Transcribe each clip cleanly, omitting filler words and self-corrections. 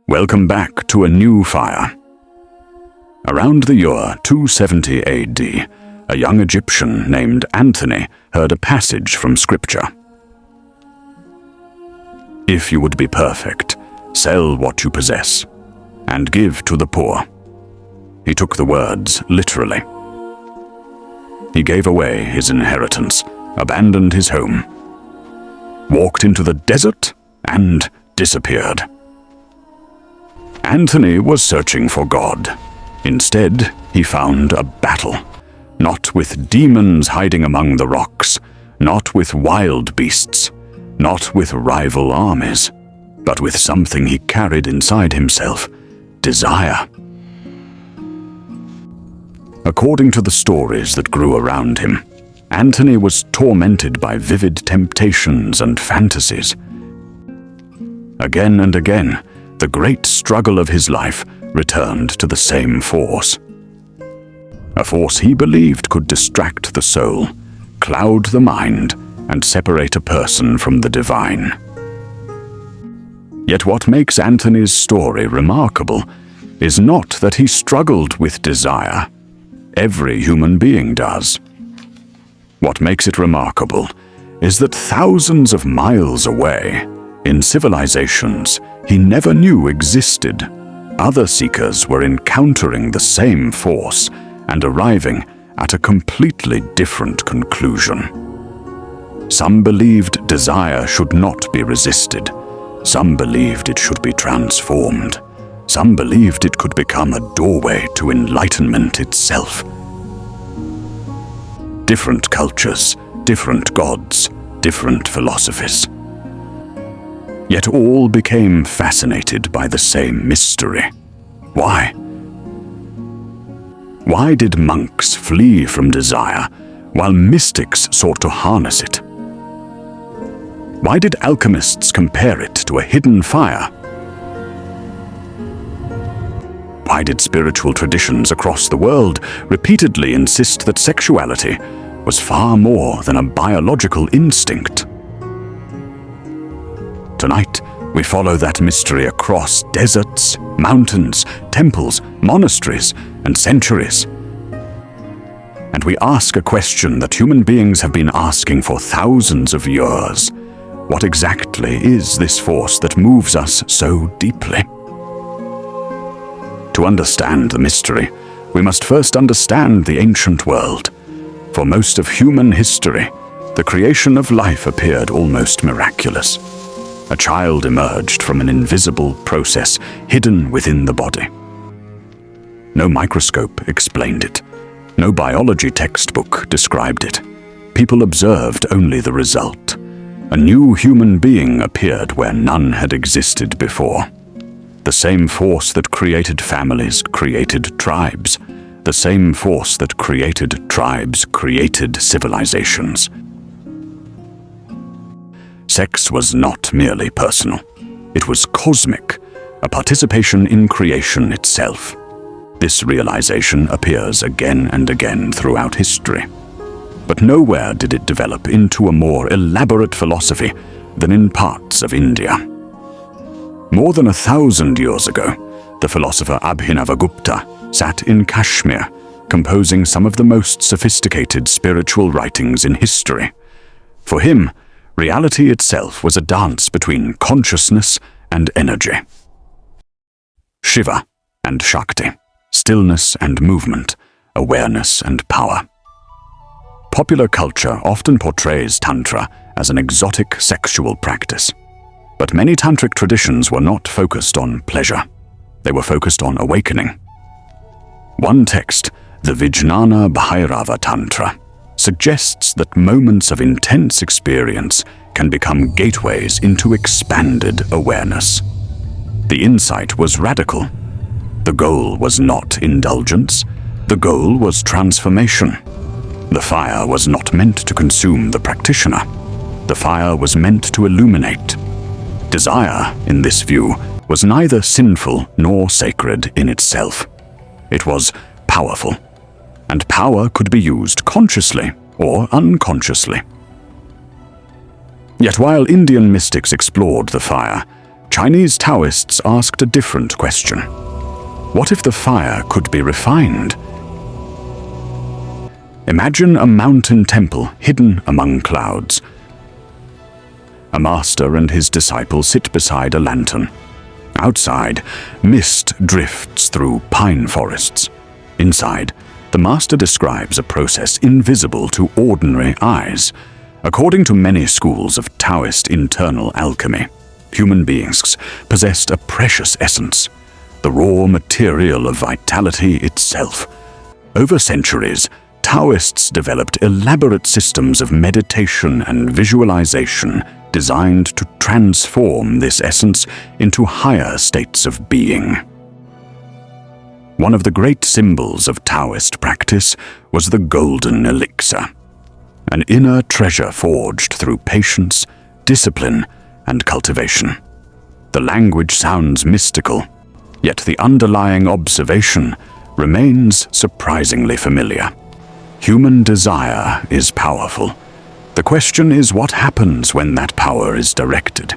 Welcome back to a new fire. Around the year 270 AD, a young Egyptian named Anthony heard a passage from Scripture. If you would be perfect, sell what you possess, and give to the poor. He took the words literally. He gave away his inheritance, abandoned his home, walked into the desert, and disappeared. Anthony was searching for God. Instead, he found a battle, not with demons hiding among the rocks, not with wild beasts, not with rival armies, but with something he carried inside himself: desire. According to the stories that grew around him, Anthony was tormented by vivid temptations and fantasies. Again and again, the great struggle of his life returned to the same force. A force he believed could distract the soul, cloud the mind, and separate a person from the divine. Yet what makes Anthony's story remarkable is not that he struggled with desire. Every human being does. What makes it remarkable is that thousands of miles away, in civilizations he never knew existed, other seekers were encountering the same force and arriving at a completely different conclusion. Some believed desire should not be resisted. Some believed it should be transformed. Some believed it could become a doorway to enlightenment itself. Different cultures, different gods, different philosophies. Yet all became fascinated by the same mystery. Why? Why did monks flee from desire while mystics sought to harness it? Why did alchemists compare it to a hidden fire? Why did spiritual traditions across the world repeatedly insist that sexuality was far more than a biological instinct? Tonight, we follow that mystery across deserts, mountains, temples, monasteries, and centuries. And we ask a question that human beings have been asking for thousands of years. What exactly is this force that moves us so deeply? To understand the mystery, we must first understand the ancient world. For most of human history, the creation of life appeared almost miraculous. A child emerged from an invisible process hidden within the body. No microscope explained it. No biology textbook described it. People observed only the result. A new human being appeared where none had existed before. The same force that created families created tribes. The same force that created tribes created civilizations. Sex was not merely personal. It was cosmic, a participation in creation itself. This realization appears again and again throughout history. But nowhere did it develop into a more elaborate philosophy than in parts of India. More than 1,000 years ago, the philosopher Abhinavagupta sat in Kashmir, composing some of the most sophisticated spiritual writings in history. For him, reality itself was a dance between consciousness and energy. Shiva and Shakti, stillness and movement, awareness and power. Popular culture often portrays Tantra as an exotic sexual practice. But many Tantric traditions were not focused on pleasure. They were focused on awakening. One text, the Vijnana Bhairava Tantra, suggests that moments of intense experience can become gateways into expanded awareness. The insight was radical. The goal was not indulgence. The goal was transformation. The fire was not meant to consume the practitioner. The fire was meant to illuminate. Desire, in this view, was neither sinful nor sacred in itself. It was powerful, and power could be used consciously or unconsciously. Yet while Indian mystics explored the fire, Chinese Taoists asked a different question. What if the fire could be refined? Imagine a mountain temple hidden among clouds. A master and his disciple sit beside a lantern. Outside, mist drifts through pine forests. Inside, the master describes a process invisible to ordinary eyes. According to many schools of Taoist internal alchemy, human beings possessed a precious essence, the raw material of vitality itself. Over centuries, Taoists developed elaborate systems of meditation and visualization designed to transform this essence into higher states of being. One of the great symbols of Taoist practice was the golden elixir, an inner treasure forged through patience, discipline, and cultivation. The language sounds mystical, yet the underlying observation remains surprisingly familiar. Human desire is powerful. The question is what happens when that power is directed.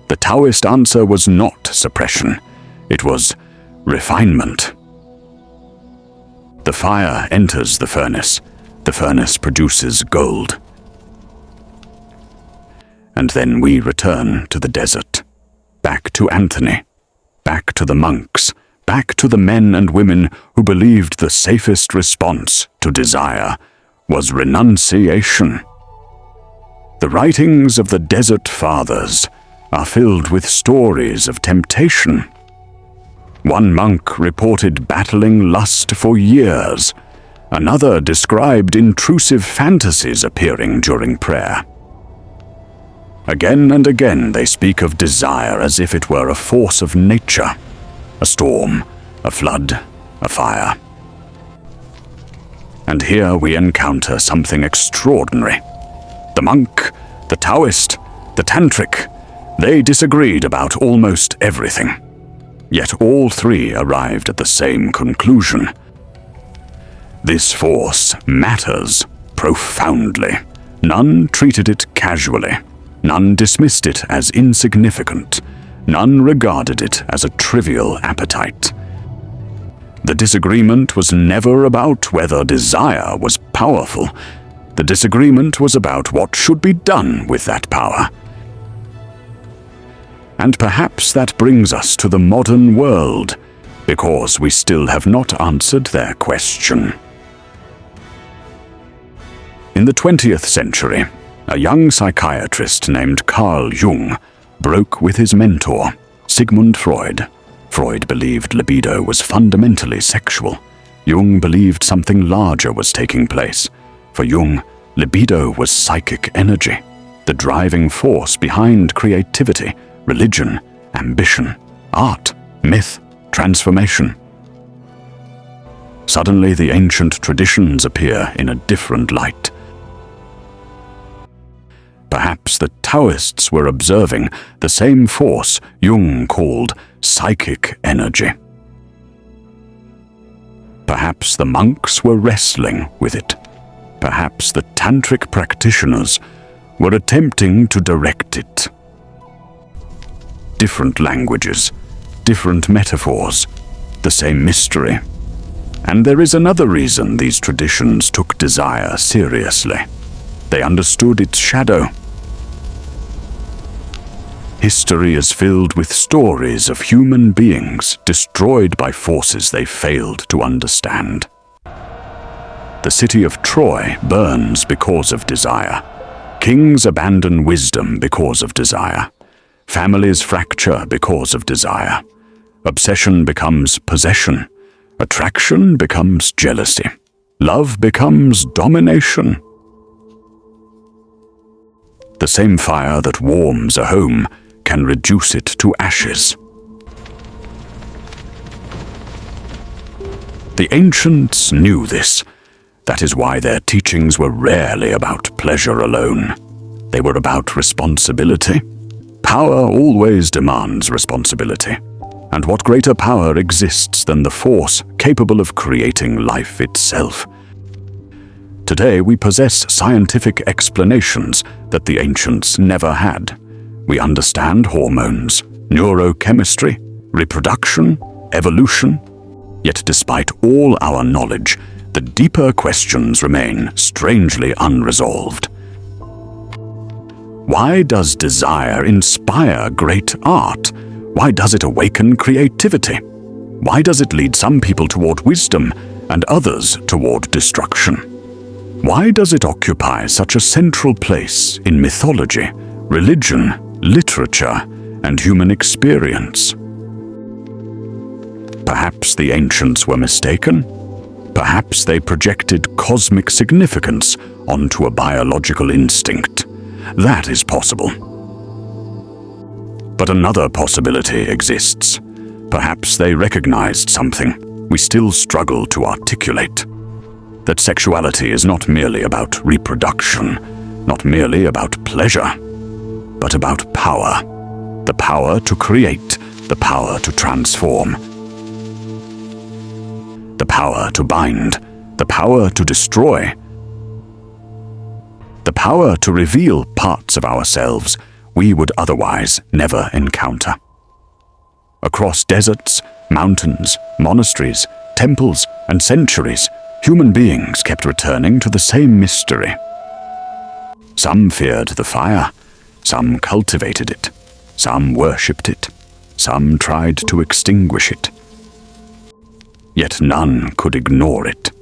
The Taoist answer was not suppression, it was refinement. The fire enters the furnace produces gold. And then we return to the desert, back to Anthony, back to the monks, back to the men and women who believed the safest response to desire was renunciation. The writings of the Desert Fathers are filled with stories of temptation. One monk reported battling lust for years. Another described intrusive fantasies appearing during prayer. Again and again they speak of desire as if it were a force of nature, a storm, a flood, a fire. And here we encounter something extraordinary. The monk, the Taoist, the Tantric, they disagreed about almost everything. Yet all three arrived at the same conclusion. This force matters profoundly. None treated it casually. None dismissed it as insignificant. None regarded it as a trivial appetite. The disagreement was never about whether desire was powerful. The disagreement was about what should be done with that power. And perhaps that brings us to the modern world, because we still have not answered their question. In the 20th century, a young psychiatrist named Carl Jung broke with his mentor, Sigmund Freud. Freud believed libido was fundamentally sexual. Jung believed something larger was taking place. For Jung, libido was psychic energy, the driving force behind creativity, religion, ambition, art, myth, transformation. Suddenly the ancient traditions appear in a different light. Perhaps the Taoists were observing the same force Jung called psychic energy. Perhaps the monks were wrestling with it. Perhaps the Tantric practitioners were attempting to direct it. Different languages, different metaphors, the same mystery. And there is another reason these traditions took desire seriously. They understood its shadow. History is filled with stories of human beings destroyed by forces they failed to understand. The city of Troy burns because of desire. Kings abandon wisdom because of desire. Families fracture because of desire. Obsession becomes possession. Attraction becomes jealousy. Love becomes domination. The same fire that warms a home can reduce it to ashes. The ancients knew this. That is why their teachings were rarely about pleasure alone. They were about responsibility. Power always demands responsibility. And what greater power exists than the force capable of creating life itself? Today we possess scientific explanations that the ancients never had. We understand hormones, neurochemistry, reproduction, evolution. Yet despite all our knowledge, the deeper questions remain strangely unresolved. Why does desire inspire great art? Why does it awaken creativity? Why does it lead some people toward wisdom and others toward destruction? Why does it occupy such a central place in mythology, religion, literature, and human experience? Perhaps the ancients were mistaken. Perhaps they projected cosmic significance onto a biological instinct. That is possible. But another possibility exists. Perhaps they recognized something we still struggle to articulate. That sexuality is not merely about reproduction, not merely about pleasure, but about power. The power to create, the power to transform, the power to bind, the power to destroy, the power to reveal parts of ourselves we would otherwise never encounter. Across deserts, mountains, monasteries, temples, and centuries, human beings kept returning to the same mystery. Some feared the fire, some cultivated it, some worshipped it, some tried to extinguish it. Yet none could ignore it.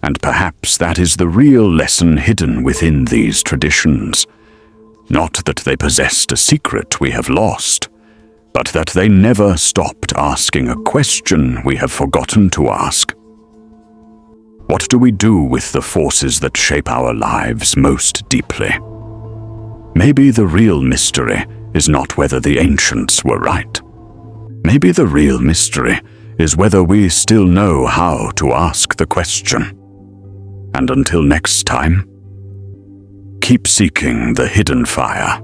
And perhaps that is the real lesson hidden within these traditions. Not that they possessed a secret we have lost, but that they never stopped asking a question we have forgotten to ask. What do we do with the forces that shape our lives most deeply? Maybe the real mystery is not whether the ancients were right. Maybe the real mystery is whether we still know how to ask the question. And until next time, keep seeking the hidden fire.